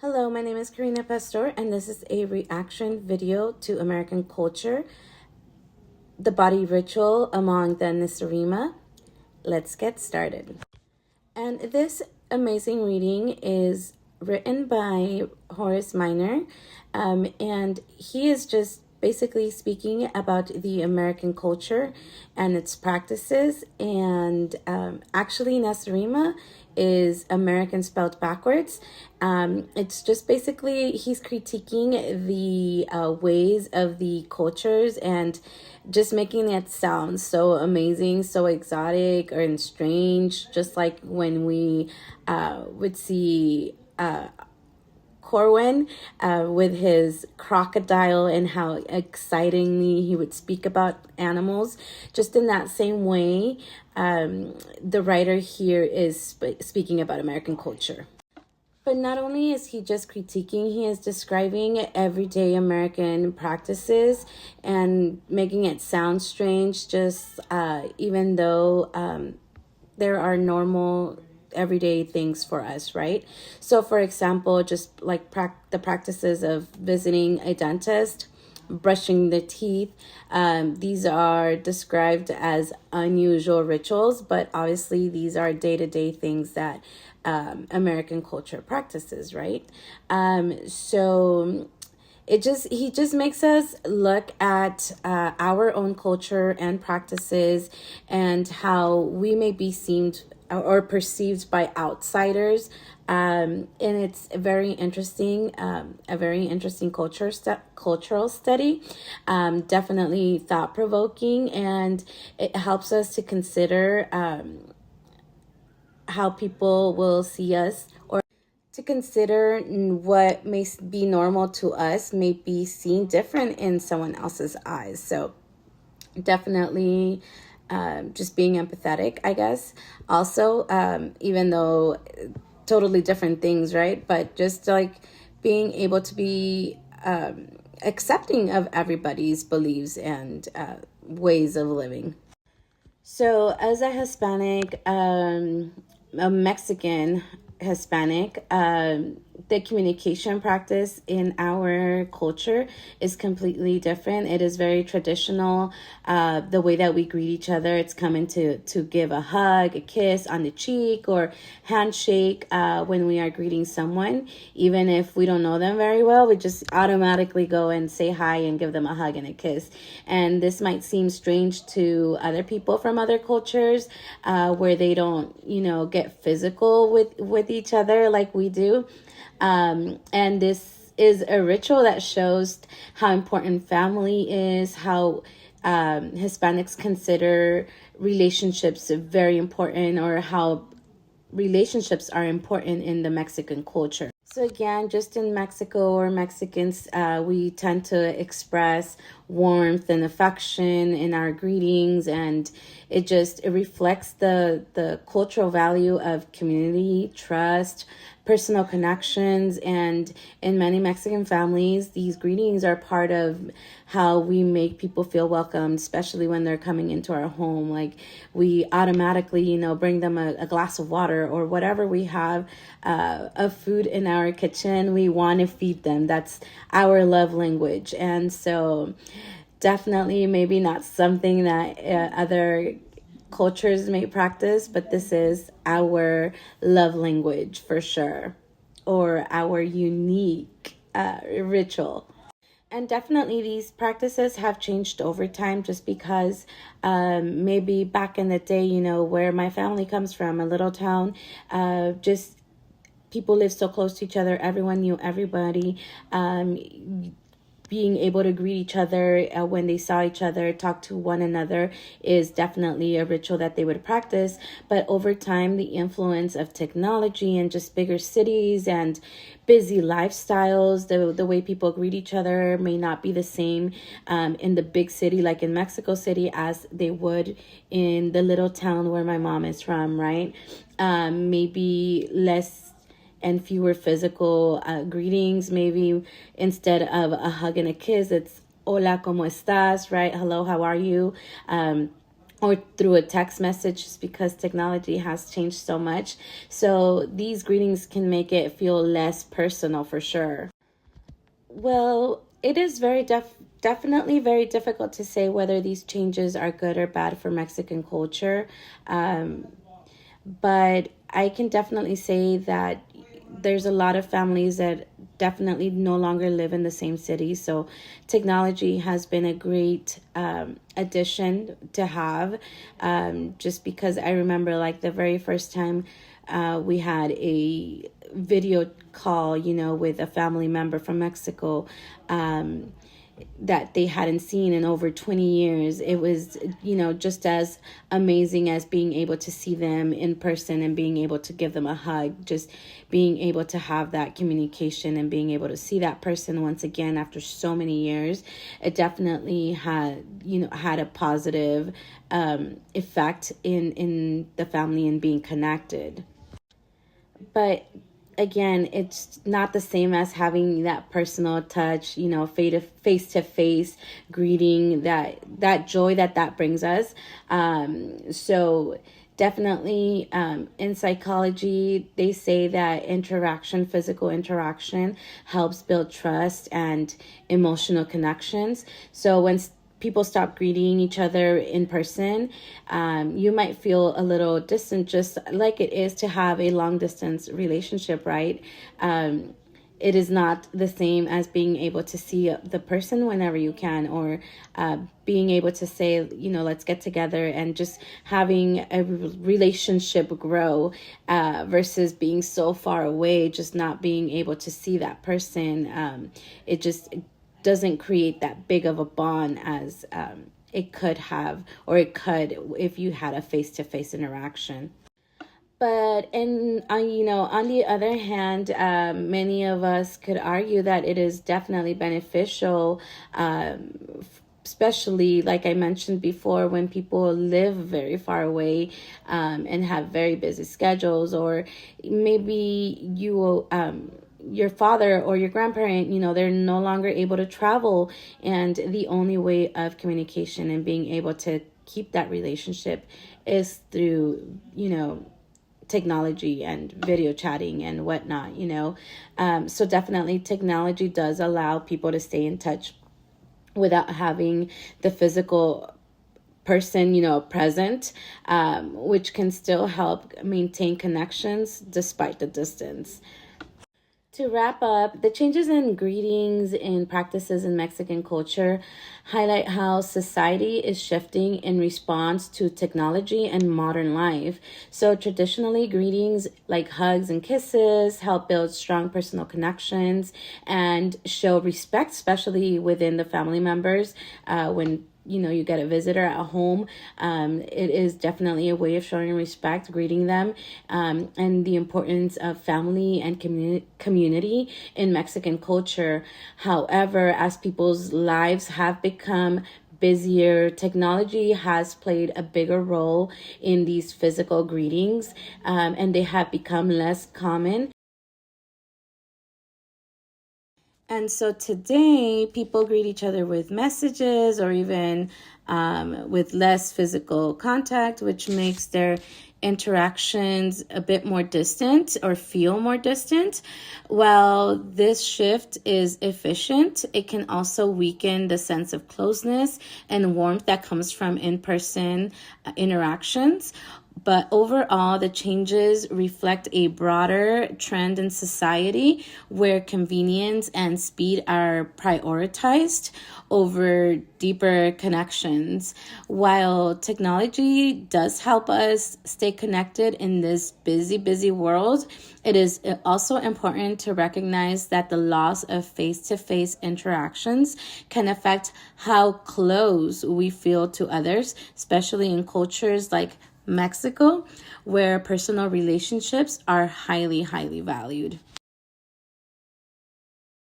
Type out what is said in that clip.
Hello, my name is Karina Pastor, and this is a reaction video to American culture, the body ritual among the Nisarima. Let's get started. And this amazing reading is written by Horace Minor, and he is just basically speaking about the American culture and its practices. And actually, Nasarima is American spelled backwards. It's just basically he's critiquing the ways of the cultures and just making it sound so amazing, so exotic or strange, just like when we would see Corwin with his crocodile and how excitingly he would speak about animals. Just in that same way, the writer here is speaking about American culture. But not only is he just critiquing, he is describing everyday American practices and making it sound strange, just even though there are normal everyday things for us, right? So for example, just like the practices of visiting a dentist, brushing the teeth, these are described as unusual rituals, but obviously these are day-to-day things that American culture practices, right? So he just makes us look at our own culture and practices and how we may be seen or perceived by outsiders. And it's very interesting, a very interesting cultural study, definitely thought-provoking, and it helps us to consider how people will see us, or to consider what may be normal to us may be seen different in someone else's eyes. So definitely just being empathetic, I guess. Also, even though totally different things, right? But just like being able to be accepting of everybody's beliefs and ways of living. So as a Hispanic, a Mexican Hispanic, the communication practice in our culture is completely different. It is very traditional. The way that we greet each other, it's coming to give a hug, a kiss on the cheek, or handshake when we are greeting someone. Even if we don't know them very well, we just automatically go and say hi and give them a hug and a kiss. And this might seem strange to other people from other cultures, where they don't, get physical with each other like we do. And this is a ritual that shows how important family is, how Hispanics consider relationships very important, or how relationships are important in the Mexican culture. So again, just in Mexico or Mexicans, we tend to express warmth and affection in our greetings, and it reflects the cultural value of community, trust, personal connections. And in many Mexican families, these greetings are part of how we make people feel welcome, especially when they're coming into our home. Like we automatically, bring them a glass of water or whatever we have of food in our kitchen. We want to feed them. That's our love language. And so definitely maybe not something that other cultures may practice, but this is our love language for sure, or our unique ritual. And definitely these practices have changed over time, just because maybe back in the day, where my family comes from, a little town, just people lived so close to each other. Everyone knew everybody. Being able to greet each other when they saw each other, talk to one another, is definitely a ritual that they would practice. But over time, the influence of technology and just bigger cities and busy lifestyles, the way people greet each other may not be the same in the big city, like in Mexico City, as they would in the little town where my mom is from, right? Maybe less and fewer physical greetings. Maybe instead of a hug and a kiss, it's hola, ¿cómo estás, right? Hello, how are you? or through a text message, just because technology has changed so much. So these greetings can make it feel less personal for sure. Well, it is definitely very difficult to say whether these changes are good or bad for Mexican culture. Um, but I can definitely say that there's a lot of families that definitely no longer live in the same city. So technology has been a great addition to have, just because I remember like the very first time we had a video call, with a family member from Mexico. That they hadn't seen in over 20 years. It was, just as amazing as being able to see them in person and being able to give them a hug, just being able to have that communication and being able to see that person once again after so many years. It definitely had a positive effect in the family and being connected. But again, it's not the same as having that personal touch, face to face greeting, that joy that brings us. So definitely, in psychology, they say that physical interaction, helps build trust and emotional connections. So when people stop greeting each other in person, you might feel a little distant, just like it is to have a long distance relationship, right? It is not the same as being able to see the person whenever you can, or being able to say, let's get together, and just having a relationship grow, versus being so far away, just not being able to see that person. It just doesn't create that big of a bond as it could have, or it could if you had a face-to-face interaction. But on the other hand, many of us could argue that it is definitely beneficial, especially like I mentioned before, when people live very far away, and have very busy schedules, or maybe your father or your grandparent, they're no longer able to travel, and the only way of communication and being able to keep that relationship is through, technology and video chatting and whatnot. So definitely technology does allow people to stay in touch without having the physical person, present, which can still help maintain connections despite the distance. To wrap up, the changes in greetings and practices in Mexican culture highlight how society is shifting in response to technology and modern life. So, traditionally, greetings like hugs and kisses help build strong personal connections and show respect, especially within the family members. When you get a visitor at home, it is definitely a way of showing respect, greeting them, and the importance of family and community in Mexican culture. However, as people's lives have become busier, technology has played a bigger role in these physical greetings, and they have become less common. And so today, people greet each other with messages, or even with less physical contact, which makes their interactions a bit more distant, or feel more distant. While this shift is efficient, it can also weaken the sense of closeness and warmth that comes from in-person interactions. But overall, the changes reflect a broader trend in society where convenience and speed are prioritized over deeper connections. While technology does help us stay connected in this busy world, it is also important to recognize that the loss of face-to-face interactions can affect how close we feel to others, especially in cultures like Mexico, where personal relationships are highly valued.